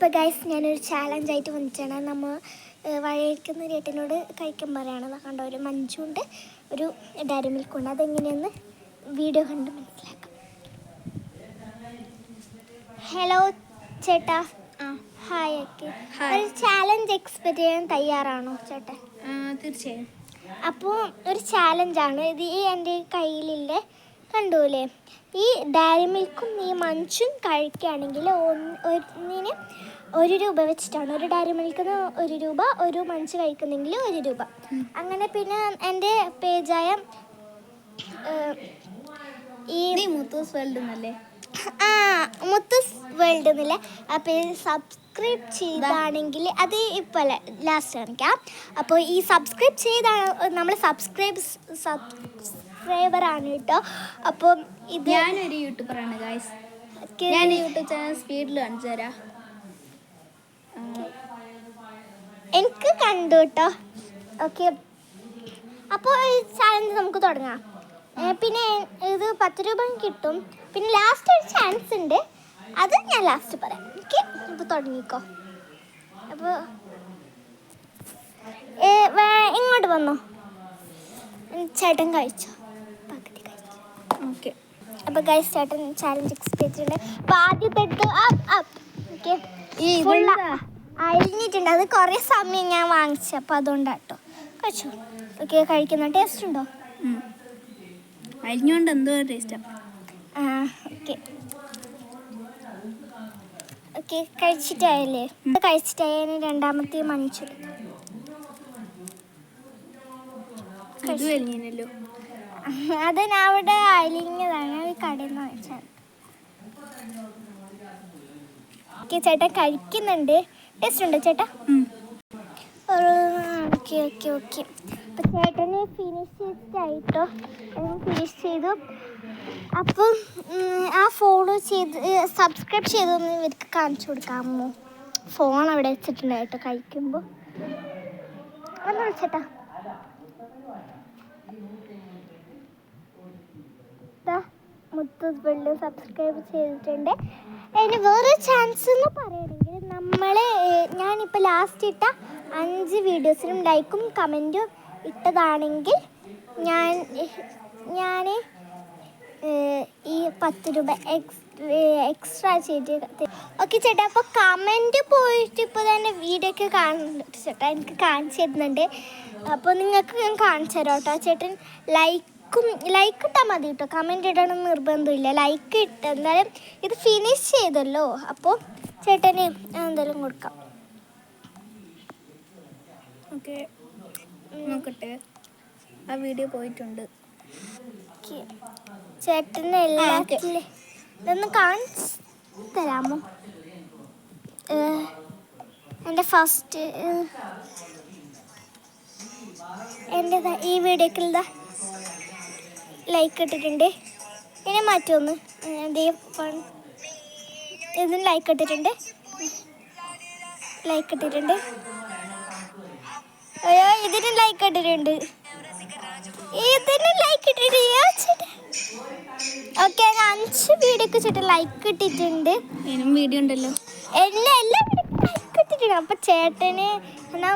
അപ്പോൾ ഗൈസ് ഞാനൊരു ചാലഞ്ചായിട്ട് വന്നിട്ടാണ്. നമ്മൾ വഴിയിരിക്കുന്ന ഒരു ഏട്ടനോട് കഴിക്കാൻ പറയുകയാണ്. കണ്ട ഒരു മഞ്ചുണ്ട്, ഒരു ഡയറി മിൽക്കുണ്ട്. അതെങ്ങനെയെന്ന് വീഡിയോ കണ്ട് മനസ്സിലാക്കാം. ഹലോ ചേട്ടാ. ഹായ് ഒക്കെ. ഒരു ചാലഞ്ച് എക്സ്പെക്ട് ചെയ്യാൻ തയ്യാറാണോ ചേട്ടൻ? തീർച്ചയായും. അപ്പോൾ ഒരു ചാലഞ്ചാണ് ഇത്. ഈ എൻ്റെ കയ്യിലില്ലേ കണ്ടൂലേ, ഈ ഡയറി മിൽക്കും ഈ മഞ്ചും കഴിക്കുകയാണെങ്കിൽ ഒന്നിന് 1 രൂപ വെച്ചിട്ടാണ്. ഒരു ഡയറി മിൽക്കിന് 1 രൂപ, ഒരു മഞ്ച് കഴിക്കുന്നെങ്കിൽ 1 രൂപ. അങ്ങനെ പിന്നെ എൻ്റെ പേജായ ഈ മുത്തൂസ് വേൾഡ് എന്നല്ലേ? മുത്തൂസ് വേൾഡ് എന്നല്ലേ ആ പേര് സബ്സ്ക്രൈബ് ചെയ്താണെങ്കിൽ അത് ഇപ്പോൾ അല്ല, ലാസ്റ്റ് കാണിക്കാം. അപ്പോൾ ഈ സബ്സ്ക്രൈബ് ചെയ്താണ് നമ്മൾ സബ്സ്ക്രൈബറാണ് കേട്ടോ. അപ്പം ഇത് ഞാനൊരു യൂട്യൂബറാണ് ഗൈസ്. ഞാൻ യൂട്യൂബ് ചാനൽ സ്പീഡിൽ കാണിച്ചു തരാം. എനിക്ക് കണ്ടു കേട്ടോ. ഓക്കെ, അപ്പോൾ ഈ ചാലഞ്ച് നമുക്ക് തുടങ്ങാം. പിന്നെ ഇത് 10 രൂപ കിട്ടും. പിന്നെ ലാസ്റ്റ് ഒരു ചാൻസ് ഉണ്ട്, അത് ഞാൻ ലാസ്റ്റ് പറയാം. ഓക്കെ, ഇപ്പോൾ തുടങ്ങിക്കോ. അപ്പോൾ ഇങ്ങോട്ട് വന്നോ, ചേട്ടൻ കഴിച്ചോ? പകുതി കഴിച്ചു. ഓക്കെ, അപ്പോൾ ഗൈസ് ചേട്ടൻ ചാലഞ്ച് എക്സ്പെക്ട് ഉണ്ട്. അപ്പോൾ ആദ്യത്തെ എടുത്ത് ഓക്കെ, അരിഞ്ഞിട്ടുണ്ട്. അത് കുറേ സമയം ഞാൻ വാങ്ങിച്ചു, അപ്പോൾ അതുകൊണ്ടാട്ടോ. കഴിച്ചോ? ഓക്കെ, കഴിക്കുന്ന ടേസ്റ്റ് ഉണ്ടോ? അരിഞ്ഞുകൊണ്ട് എന്തോ ടേസ്റ്റാണ്. Okay okay, കഴിച്ചിട്ടായല്ലേ? കഴിച്ചിട്ടായ രണ്ടാമത്തെ മണിച്ചു കഴിഞ്ഞല്ലോ. അത് ഞാൻ അവിടെ അലിഞ്ഞതാണ്, കടയിൽ നിന്ന് വാങ്ങിച്ചാൽ. ഓക്കെ, ചേട്ടൻ കഴിക്കുന്നുണ്ട്. ടേസ്റ്റ് ഉണ്ടോ ചേട്ടാ? Okay okay okay. അപ്പം ചേട്ടന് ഫിനിഷ് ചെയ്തിട്ടോ, ഫിനിഷ് ചെയ്തു. അപ്പം ആ ഫോളോ ചെയ്ത് സബ്സ്ക്രൈബ് ചെയ്തൊന്ന് ഇവർക്ക് കാണിച്ചു കൊടുക്കാമോ? ഫോൺ അവിടെ വെച്ചിട്ടുണ്ടായിട്ടോ കഴിക്കുമ്പോൾ. ഒന്ന് വിളിച്ചേട്ടാ. മുത്തൂസ് വേൾഡ് സബ്സ്ക്രൈബ് ചെയ്തിട്ടുണ്ട്. അതിന് വേറെ ചാൻസ് എന്ന് പറയുകയാണെങ്കിൽ ഞാനിപ്പോൾ ലാസ്റ്റ് ഇട്ട 5 വീഡിയോസിനും ലൈക്കും കമൻറ്റും ഇട്ടതാണെങ്കിൽ ഞാൻ ഈ 10 രൂപ എക്സ്ട്രാ ചെയ്ത്. ഓക്കെ ചേട്ടാ, അപ്പോൾ കമൻറ്റ് പോയിട്ട് ഇപ്പോൾ തന്നെ വീഡിയോ ഒക്കെ കാണുന്നുണ്ട് ചേട്ടാ, എനിക്ക് കാണിച്ചു തരുന്നുണ്ട്. അപ്പോൾ നിങ്ങൾക്ക് ഞാൻ കാണിച്ചു തരാം കേട്ടോ. ചേട്ടൻ ലൈക്ക് ഇട്ടാൽ മതി കേട്ടോ, കമൻറ്റ് ഇടണം നിർബന്ധമില്ല. ലൈക്ക് ഇട്ട് എന്തായാലും ഇത് ഫിനിഷ് ചെയ്തല്ലോ, അപ്പോൾ ചേട്ടന് എന്തായാലും കൊടുക്കാം. ഓക്കെ, നോക്കട്ടെ. ആ വീഡിയോ പോയിട്ടുണ്ട്. ചേട്ടന് എല്ലാത്തിലും ഇതൊന്ന് കാണിച്ച് തരാമോ? എൻ്റെ ഫസ്റ്റ് എൻ്റെ ഈ വീഡിയോക്കുള്ള ലൈക്ക് ഇട്ടിട്ടുണ്ട്. ഇനി മാറ്റൊന്ന് ഇതിന് ലൈക്ക് ഇട്ടിട്ടുണ്ട്. അയ്യോ, ഇതിന് ലൈക്ക് ഇട്ടിട്ടുണ്ട്. ഓക്കെ, 5 വീഡിയോക്ക് ചേട്ടൻ ലൈക്ക് ഇട്ടിട്ടുണ്ട്. ഇതിനും വീഡിയോ ഉണ്ടല്ലോ. എല്ലാ വീഡിയോക്കും ലൈക്ക് ഇട്ടിട്ടുണ്ട്. അപ്പം ചേട്ടന് എന്നാൽ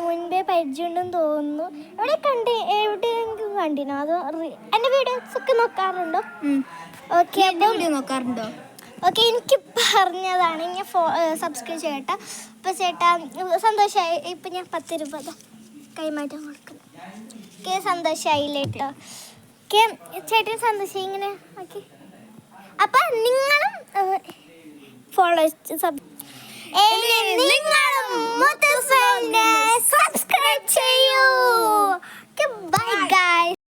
മുൻപേ പരിചയമുണ്ടെന്ന് തോന്നുന്നു. എവിടെയെങ്കിലും കണ്ടിനോ? അതോ എൻ്റെ വീഡിയോസ് ഒക്കെ നോക്കാറുണ്ടോ? ഓക്കെ, വീഡിയോ നോക്കാറുണ്ടോ? ഓക്കെ, എനിക്ക് പറഞ്ഞതാണ്. ഞാൻ സബ്സ്ക്രൈബ് ചെയ്യട്ടെ. അപ്പോൾ ചേട്ടാ സന്തോഷമായി. ഇപ്പം ഞാൻ 10 രൂപ കൈമാറ്റം കൊടുക്കുന്നു. ഓക്കെ, സന്തോഷമായില്ലേ കേട്ടോ? ഓക്കെ, ചേട്ടൻ സന്തോഷമായി ഇങ്ങനെ. ഓക്കെ, അപ്പം നിങ്ങളും ഫോളോ